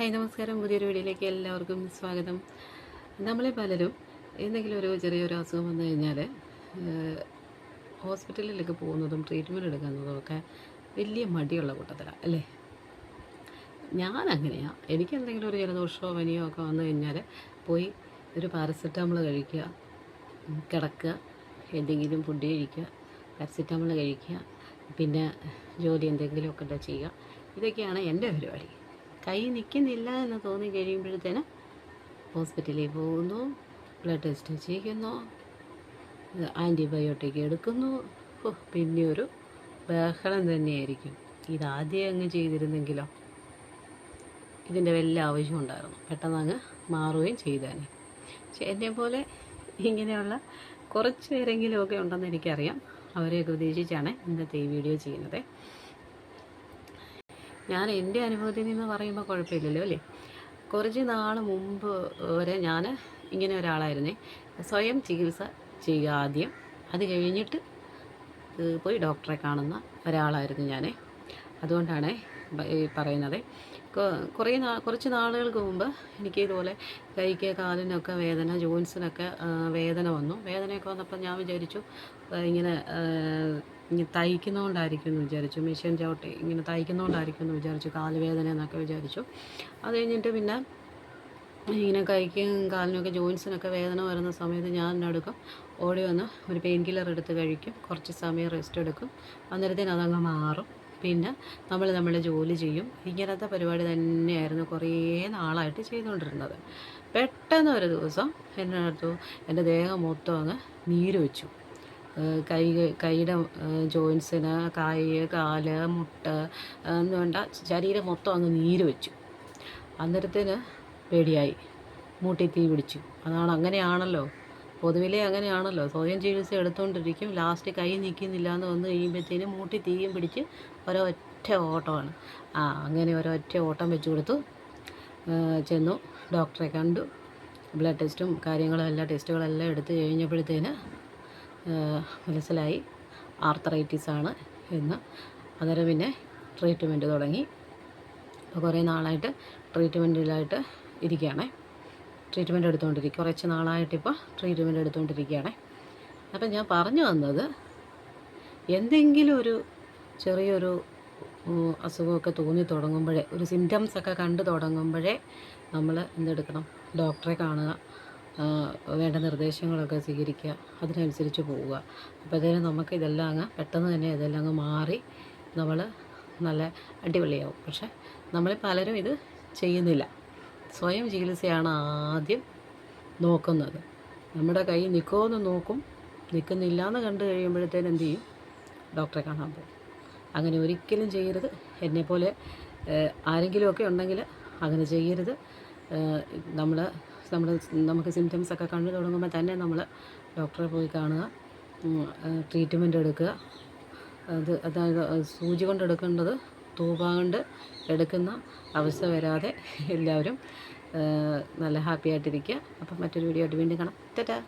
Hi നമസ്കാരം. പുതിയൊരു വീഡിയോയിലേക്ക് എല്ലാവർക്കും സ്വാഗതം. നമ്മളെ പലരും എന്തെങ്കിലും ഒരു ചെറിയൊരു അസുഖം വന്നു കഴിഞ്ഞാൽ ഹോസ്പിറ്റലിലൊക്കെ പോകുന്നതും ട്രീറ്റ്മെൻറ്റ് എടുക്കുന്നതും ഒക്കെ വലിയ മടിയുള്ള കൂട്ടത്തിലാണ് അല്ലേ? ഞാൻ അങ്ങനെയാണ്. എനിക്ക് എന്തെങ്കിലും ഒരു ജലദോഷമോ പനിയോ ഒക്കെ വന്നു കഴിഞ്ഞാൽ പോയി ഒരു പാരസെറ്റാമോൾ കഴിക്കുക, കിടക്കുക, എന്തെങ്കിലും ഫുഡ് കഴിക്കുക, പാരസെറ്റാമോൾ കഴിക്കുക, പിന്നെ ജോലി എന്തെങ്കിലുമൊക്കെ ചെയ്യുക. ഇതൊക്കെയാണ് എൻ്റെ പരിപാടി. കൈ നിൽക്കുന്നില്ല എന്ന് തോന്നി കഴിയുമ്പോഴത്തേന് ഹോസ്പിറ്റലിൽ പോകുന്നു, ബ്ലഡ് ടെസ്റ്റ് ചെയ്യുന്നു, ആൻറ്റിബയോട്ടിക് എടുക്കുന്നു. പിന്നെ ഒരു ബഹളം തന്നെയായിരിക്കും. ഇതാദ്യം അങ്ങ് ചെയ്തിരുന്നെങ്കിലോ ഇതിൻ്റെ വല്ല ആവശ്യം ഉണ്ടായിരുന്നു, പെട്ടെന്ന് അങ്ങ് മാറുകയും ചെയ്തേനെ. പക്ഷെ എന്നെപ്പോലെ ഇങ്ങനെയുള്ള കുറച്ച് പേരെങ്കിലുമൊക്കെ ഉണ്ടെന്ന് എനിക്കറിയാം. അവരെയൊക്കെ ഉദ്ദേശിച്ചാണ് ഇന്നത്തെ ഈ വീഡിയോ ചെയ്യുന്നത്. ഞാൻ എൻ്റെ അനുഭവത്തിൽ നിന്ന് പറയുമ്പോൾ കുഴപ്പമില്ലല്ലോ അല്ലേ? കുറച്ച് നാൾ മുമ്പ് വരെ ഞാൻ ഇങ്ങനെ ഒരാളായിരുന്നേ. സ്വയം ചികിത്സ ചെയ്യുക ആദ്യം, അത് കഴിഞ്ഞിട്ട് പോയി ഡോക്ടറെ കാണുന്ന ഒരാളായിരുന്നു ഞാൻ. അതുകൊണ്ടാണ് ഈ പറയുന്നത്. കുറച്ച് നാളുകൾക്ക് മുമ്പ് എനിക്ക് ഇതുപോലെ കൈക്ക് കാലിനൊക്കെ വേദന, ജോയിൻസിനൊക്കെ വേദന വന്നു. വേദനയൊക്കെ വന്നപ്പോൾ ഞാൻ വിചാരിച്ചു ഇങ്ങനെ തയ്ക്കുന്നതുകൊണ്ടായിരിക്കും എന്ന് വിചാരിച്ചു. മെഷീൻ ചവിട്ടി ഇങ്ങനെ തയ്ക്കുന്നതുകൊണ്ടായിരിക്കും എന്ന് വിചാരിച്ചു, കാല് വേദന എന്നൊക്കെ വിചാരിച്ചു. അത് കഴിഞ്ഞിട്ട് പിന്നെ ഇങ്ങനെ കൈക്കും കാലിനൊക്കെ ജോയിൻസിനൊക്കെ വേദന വരുന്ന സമയത്ത് ഞാൻ എടുക്കും, ഓടി വന്ന് ഒരു പെയിൻ കില്ലർ എടുത്ത് കഴിക്കും, കുറച്ച് സമയം റെസ്റ്റ് എടുക്കും, അന്നേരത്തേന് അതങ്ങ് മാറും. പിന്നെ നമ്മുടെ ജോലി ചെയ്യും. ഇങ്ങനത്തെ പരിപാടി തന്നെയായിരുന്നു കുറേ നാളായിട്ട് ചെയ്തുകൊണ്ടിരുന്നത്. പെട്ടെന്ന് ഒരു ദിവസം എൻ്റെ ദേഹം മൊത്തം അങ്ങ് നീര് വെച്ചു. കൈയുടെ ജോയിൻസിന്, കാല്, മുട്ട് എന്ന് വേണ്ട ശരീരം മൊത്തം അങ്ങ് നീര് വെച്ചു. അന്നേരത്തിന് പേടിയായി, മൂട്ടി തീ പിടിച്ചു. അങ്ങനെയാണല്ലോ, പൊതുവിലെ അങ്ങനെയാണല്ലോ. സ്വയം ചികിത്സ എടുത്തുകൊണ്ടിരിക്കും, ലാസ്റ്റ് കൈ നിൽക്കുന്നില്ല എന്ന് വന്നു കഴിയുമ്പോഴത്തേനും മൂട്ടി തീയും പിടിച്ച് ഒരൊറ്റ ഓട്ടമാണ്. അങ്ങനെ ഒരൊറ്റ ഓട്ടം വെച്ച് കൊടുത്തു. ചെന്നു ഡോക്ടറെ കണ്ടു, ബ്ലഡ് ടെസ്റ്റും കാര്യങ്ങളും ടെസ്റ്റുകളെല്ലാം എടുത്തു കഴിഞ്ഞപ്പോഴത്തേന് മനസ്സിലായി ആർത്രൈറ്റിസാണ് എന്ന്. അന്നേരം പിന്നെ ട്രീറ്റ്മെൻറ്റ് തുടങ്ങി. അപ്പോൾ കുറേ നാളായിട്ട് ട്രീറ്റ്മെൻറ്റിലായിട്ട് ഇരിക്കുകയാണ്. ട്രീറ്റ്മെൻറ്റ് എടുത്തുകൊണ്ടിരിക്കുക, കുറച്ച് നാളായിട്ടിപ്പോൾ ട്രീറ്റ്മെൻറ്റ് എടുത്തുകൊണ്ടിരിക്കുകയാണ്. അപ്പം ഞാൻ പറഞ്ഞു വന്നത്, എന്തെങ്കിലും ഒരു ചെറിയൊരു അസുഖമൊക്കെ തോന്നി തുടങ്ങുമ്പോഴേ, ഒരു സിംറ്റംസൊക്കെ കണ്ടു തുടങ്ങുമ്പോഴേ നമ്മൾ എന്തെടുക്കണം? ഡോക്ടറെ കാണുക, വേണ്ട നിർദ്ദേശങ്ങളൊക്കെ സ്വീകരിക്കുക, അതിനനുസരിച്ച് പോവുക. അപ്പോഴത്തേനും നമുക്ക് ഇതെല്ലാം അങ്ങ് പെട്ടെന്ന് തന്നെ ഇതെല്ലാം അങ്ങ് മാറി നമ്മൾ നല്ല അടിപൊളിയാവും. പക്ഷെ നമ്മൾ പലരും ഇത് ചെയ്യുന്നില്ല. സ്വയം ചികിത്സയാണ് ആദ്യം നോക്കുന്നത്. നമ്മുടെ കൈ നിൽക്കുമോ എന്ന് നോക്കും, നിൽക്കുന്നില്ല എന്ന് കണ്ടു കഴിയുമ്പോഴത്തേനും എന്ത് ചെയ്യും? ഡോക്ടറെ കാണാൻ പോകും. അങ്ങനെ ഒരിക്കലും ചെയ്യരുത്. എന്നെപ്പോലെ ആരെങ്കിലുമൊക്കെ ഉണ്ടെങ്കിൽ അങ്ങനെ ചെയ്യരുത്. നമുക്ക് സിംറ്റംസൊക്കെ കണ്ടു തുടങ്ങുമ്പോൾ തന്നെ നമ്മൾ ഡോക്ടറെ പോയി കാണുക, ട്രീറ്റ്മെൻറ്റ് എടുക്കുക. അതായത് സൂചി കൊണ്ട് എടുക്കേണ്ടത് തൂപ കൊണ്ട് എടുക്കുന്ന അവസ്ഥ വരാതെ എല്ലാവരും നല്ല ഹാപ്പി ആയിട്ടിരിക്കുക. അപ്പം മറ്റൊരു വീഡിയോ ആയിട്ട് വീണ്ടും കാണാം. ടാറ്റാ.